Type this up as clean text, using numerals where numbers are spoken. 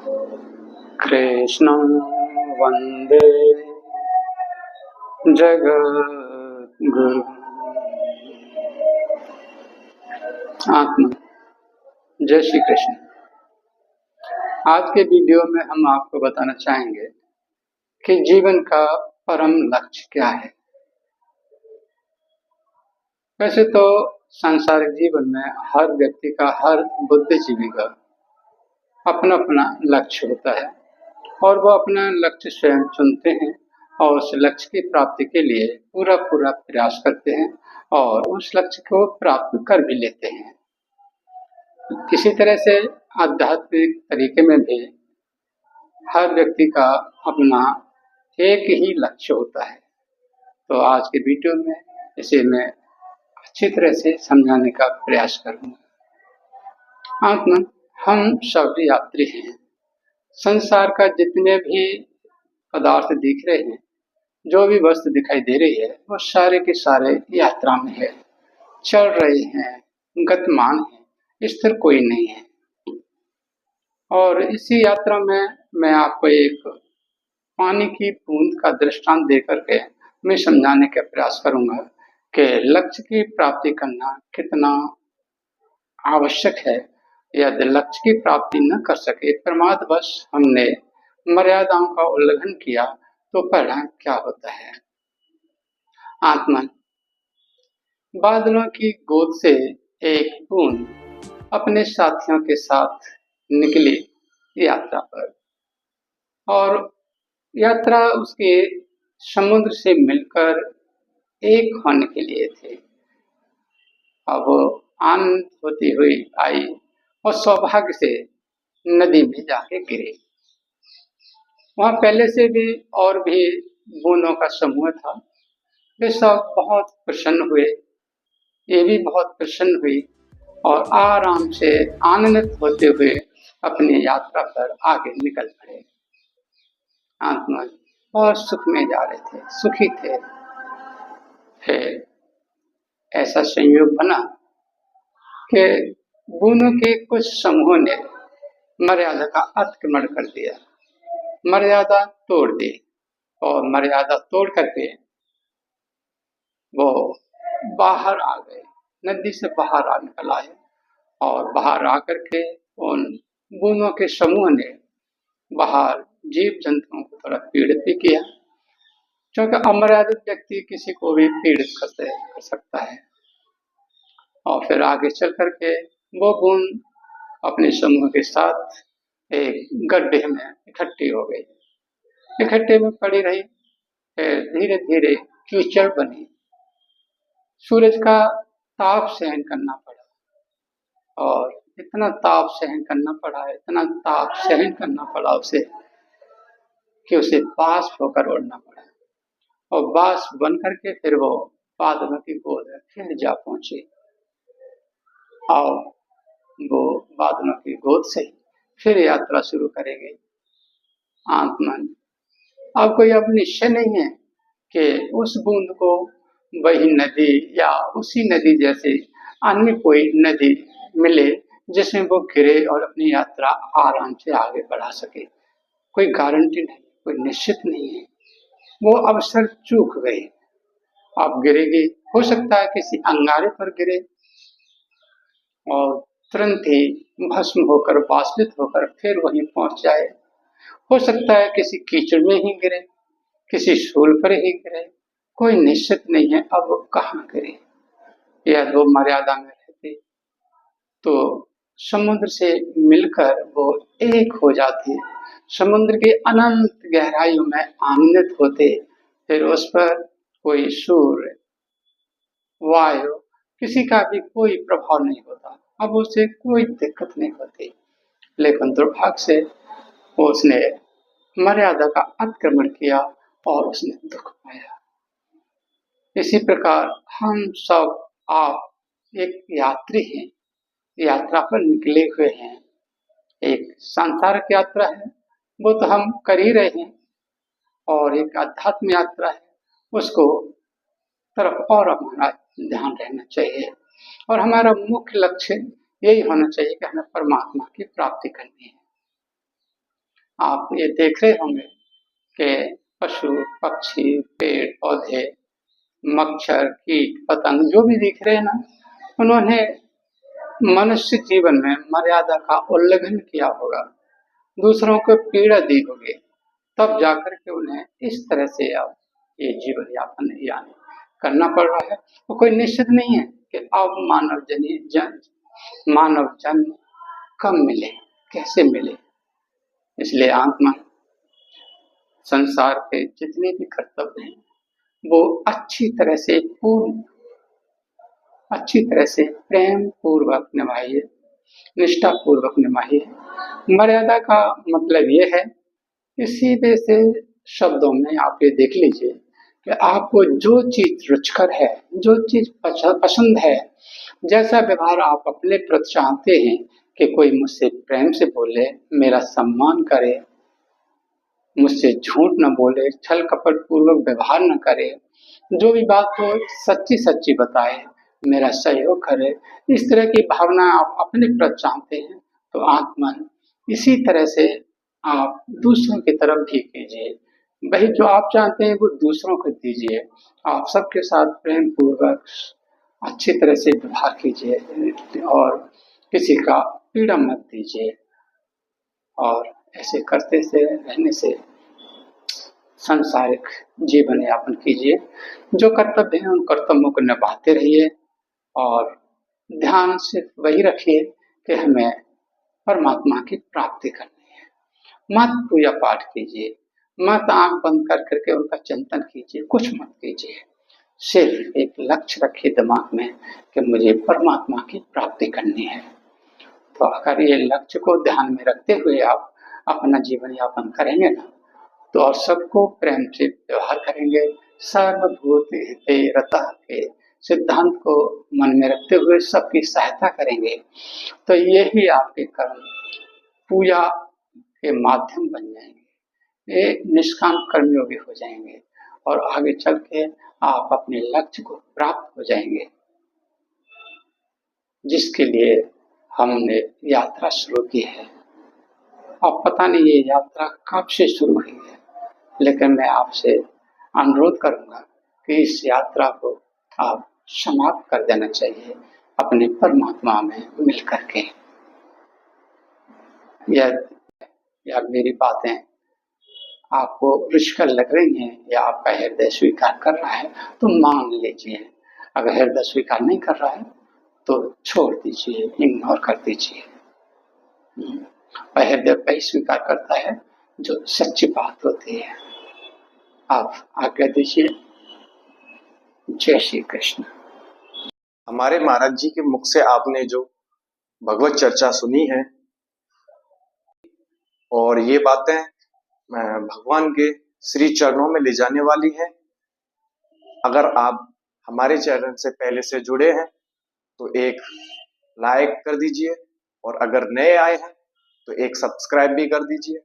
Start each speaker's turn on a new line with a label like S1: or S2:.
S1: कृष्णं वन्दे जगद्गुरुम्। आत्मा। जय श्री कृष्ण। आज के वीडियो में हम आपको बताना चाहेंगे कि जीवन का परम लक्ष्य क्या है। वैसे तो सांसारिक जीवन में हर व्यक्ति का, हर बुद्धिजीवी का अपना अपना लक्ष्य होता है और वो अपना लक्ष्य स्वयं चुनते हैं और उस लक्ष्य की प्राप्ति के लिए पूरा प्रयास करते हैं और उस लक्ष्य को प्राप्त कर भी लेते हैं। किसी तरह से आध्यात्मिक तरीके में भी हर व्यक्ति का अपना एक ही लक्ष्य होता है। तो आज के वीडियो में इसे मैं अच्छी तरह से समझाने का प्रयास करूंगा। आत्मा, हम सब यात्री हैं। संसार का जितने भी पदार्थ दिख रहे हैं, जो भी वस्तु दिखाई दे रही है, वो सारे के सारे यात्रा में है, चल रहे हैं, गतिमान है, स्थिर कोई नहीं है। और इसी यात्रा में मैं आपको एक पानी की बूंद का दृष्टांत देकर के मैं समझाने का प्रयास करूंगा कि लक्ष्य की प्राप्ति करना कितना आवश्यक है। यदि लक्ष्य की प्राप्ति न कर सके, प्रमादवश हमने मर्यादाओं का उल्लंघन किया, तो परिणाम क्या होता है। आत्मन, बादलों की गोद से एक बूंद अपने साथियों के साथ निकली यात्रा पर, और यात्रा उसके समुद्र से मिलकर एक होने के लिए थी। अब वो आनंद होती हुई आई और सौभाग्य से नदी में जाके गिरी। वहां पहले से भी और भी बूंदों का समूह था। वे सब बहुत प्रसन्न हुए, ये भी बहुत प्रसन्न हुई और आराम से आनंदित होते हुए अपनी यात्रा पर आगे निकल पड़े। आत्मा और सुख में जा रहे थे, सुखी थे। फिर ऐसा संयोग बना कि बूंदों के कुछ समूहों ने मर्यादा का अतिक्रमण कर दिया, मर्यादा तोड़ दी और मर्यादा तोड़ करके वो बाहर आ गए, नदी से बाहर आ निकल आए और बाहर आकर के उन बूंदों के समूह ने बाहर जीव जंतुओं को थोड़ा पीड़ित भी किया, क्योंकि अमर्यादित व्यक्ति किसी को भी पीड़ित कर सकता है। और फिर आगे चल करके वो बूंद अपने समूह के साथ एक गड्ढे में इकट्ठी हो गई, इकट्ठे में पड़ी रही। फिर धीरे धीरे कीचड़ बनी। सूरज का ताप सहन करना पड़ा और इतना ताप सहन करना पड़ा, इतना ताप सहन करना पड़ा उसे कि उसे बाष्प होकर उड़ना पड़ा और बाष्प बन करके फिर वो बादलों की गोद में फिर जा पहुंची और वो बादलों की गोद से फिर यात्रा शुरू करेगी। आत्मन, अब कोई अब निश्चय नहीं है कि उस बूंद को वही नदी या उसी नदी जैसे अन्य कोई नदी मिले जिसमें वो गिरे और अपनी यात्रा आराम से आगे बढ़ा सके। कोई गारंटी नहीं, कोई निश्चित नहीं है। वो अवसर चूक गई, अब गिरेगी। हो सकता है किसी अंगारे पर गिरे और तुरंत ही भस्म होकर, बाष्पित होकर फिर वहीं पहुंच जाए। हो सकता है किसी कीचड़ में ही गिरे, किसी शूल पर ही गिरे। कोई निश्चित नहीं है अब वो कहाँ गिरे। या वो मर्यादा में रहते तो समुद्र से मिलकर वो एक हो जाते, समुद्र के अनंत गहराइयों में आनंदित होते। फिर उस पर कोई सूर्य, वायु, किसी का भी कोई प्रभाव नहीं होता, अब उसे कोई दिक्कत नहीं होती। लेकिन दुर्भाग्य से उसने मर्यादा का अतिक्रमण किया और उसने दुख पाया। इसी प्रकार हम सब, आप एक यात्री हैं, यात्रा पर निकले हुए हैं। एक सांसारिक यात्रा है, वो तो हम कर ही रहे हैं, और एक आध्यात्म यात्रा है, उसको तरफ और हमारा ध्यान रहना चाहिए और हमारा मुख्य लक्ष्य यही होना चाहिए कि हमें परमात्मा की प्राप्ति करनी है। आप ये देख रहे होंगे कि पशु, पक्षी, पेड़ पौधे, मच्छर, कीट पतंग जो भी दिख रहे हैं ना, उन्होंने मनुष्य जीवन में मर्यादा का उल्लंघन किया होगा, दूसरों को पीड़ा दी होगी, तब जाकर के उन्हें इस तरह से अब ये जीवन यापन यानी करना पड़ रहा है। तो कोई निश्चित नहीं है कि अब मानव जन्म कब मिले, कैसे मिले। इसलिए आत्मा संसार के जितने भी कर्तव्य हैं वो अच्छी तरह से प्रेम पूर्वक निभाइए, निष्ठा पूर्वक निभाइए। मर्यादा का मतलब ये है कि सीधे से शब्दों में आप ये देख लीजिए कि आपको जो चीज रुचकर है, जो चीज पसंद है, जैसा व्यवहार आप अपने प्रति चाहते हैं कि कोई मुझसे प्रेम से बोले, मेरा सम्मान करे, मुझसे झूठ न बोले, छल कपट पूर्वक व्यवहार न करे, जो भी बात हो सच्ची सच्ची बताए, मेरा सहयोग करे, इस तरह की भावना आप अपने प्रति चाहते हैं तो आत्मन इसी तरह से आप दूसरों की तरफ भी कीजिए। वही जो आप चाहते हैं वो दूसरों को दीजिए। आप सबके साथ प्रेम पूर्वक अच्छी तरह से व्यवहार कीजिए और किसी का पीड़ा मत दीजिए। और ऐसे करते से रहने से सांसारिक जीवन यापन कीजिए। जो कर्तव्य हैं उन कर्तव्यों को निभाते रहिए और ध्यान सिर्फ वही रखिए कि हमें परमात्मा की प्राप्ति करनी है। मत पूजा पाठ कीजिए, मत आंख बंद कर करके उनका चिंतन कीजिए, कुछ मत कीजिए। सिर्फ एक लक्ष्य रखिए दिमाग में कि मुझे परमात्मा की प्राप्ति करनी है। तो अगर ये लक्ष्य को ध्यान में रखते हुए आप अपना जीवन यापन करेंगे ना, तो और सबको प्रेम से व्यवहार करेंगे, सर्वभूत हिते रतः के सिद्धांत को मन में रखते हुए सबकी सहायता करेंगे, तो यही आपके कर्म पूजा के माध्यम बन जाएंगे, ये निष्काम कर्मयोगी हो जाएंगे और आगे चल के आप अपने लक्ष्य को प्राप्त हो जाएंगे, जिसके लिए हमने यात्रा शुरू की है। अब पता नहीं ये यात्रा कब से शुरू हुई है, लेकिन मैं आपसे अनुरोध करूंगा कि इस यात्रा को आप समाप्त कर देना चाहिए अपने परमात्मा में मिल करके। या मेरी बातें आपको रुचिकर लग रही हैं या आपका हृदय स्वीकार कर रहा है तो मान लीजिए, अगर हृदय स्वीकार नहीं कर रहा है तो छोड़ दीजिए, इग्नोर कर दीजिए। और हृदय वही स्वीकार करता है जो सच्ची बात होती है। आप आज्ञा दीजिए। जय श्री कृष्ण।
S2: हमारे महाराज जी के मुख से आपने जो भगवत चर्चा सुनी है और ये बातें भगवान के श्री चरणों में ले जाने वाली है। अगर आप हमारे चैनल से पहले से जुड़े हैं तो एक लाइक कर दीजिए और अगर नए आए हैं तो एक सब्सक्राइब भी कर दीजिए।